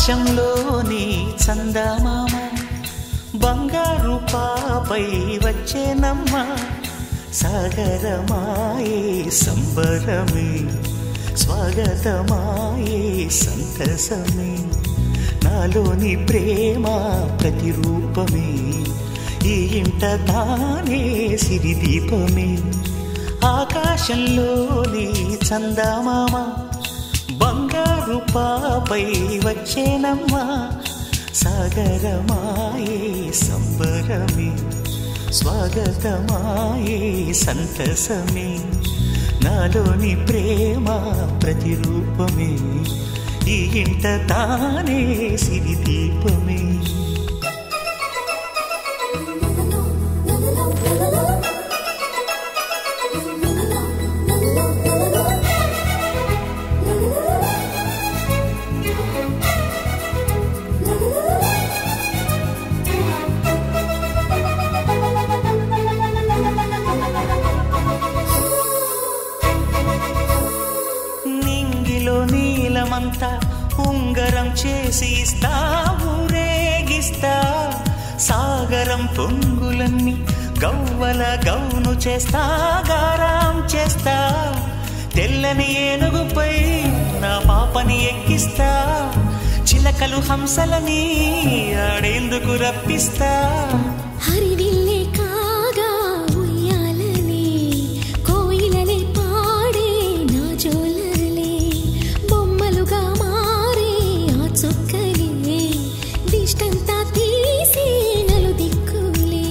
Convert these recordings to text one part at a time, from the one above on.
ఆకాశంలోని చందమామ బంగారు పాపై వచ్చేనమ్మ సాగరమాయే సంబరమే స్వాగతమాయే సంతసమే నాలోని ప్రేమ ప్రతిరూపమే ఈ ఇంట తానే సిరిదీపమే ఆకాశంలోని చందమామ బంగారు పాపై వచ్చేనమ్మా సాగరమాయే సంబరమే స్వాగతమాయే సంతసమే నాలోని ప్రేమ ప్రతిరూపమే ఈ ఇంట తానే సిరిదీపమే నీలమంతా ఉంగరం చేసి ఇస్తా ఊరేగిస్తా సాగరం పొంగులన్నీ గవ్వల గౌను చేస్తా గారాం చేస్తా తెల్లని ఏనుగుపై నా పాపని ఎక్కిస్తా చిలకలు హంసలని ఆడేందుకు రప్పిస్తా హరివిల్లే కాగా ఉయ్యాలని కోయిలలే పాడే నా జోలలే బొమ్మలుగా మారే ఆ చుక్కలే దిష్టంతా తీసి నలు దిక్కులే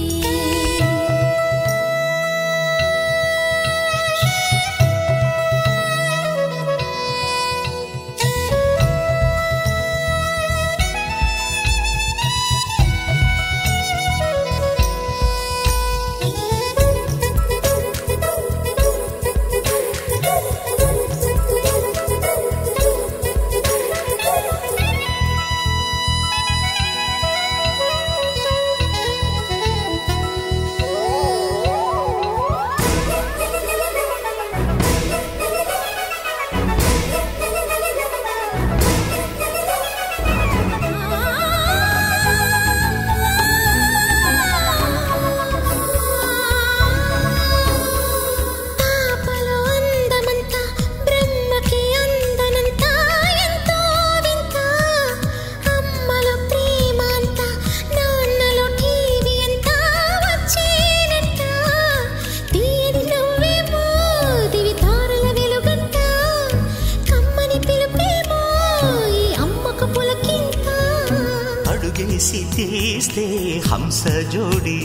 అడుగేసి తీస్తే హంస జోడి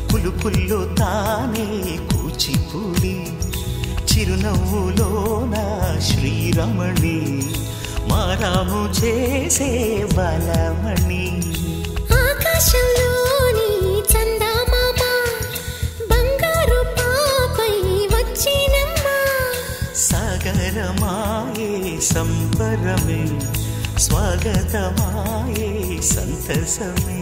పులుపుల్లో తానే కూచిపూడి చిరునవ్వులోన శ్రీరమణి మారాము చేసే బలమణి ఆకాశంలోని చందమామ బంగారు పాపై వచ్చినమ్మా సాగరమాయే సంబరమే స్వాగతమాయే సంతసమే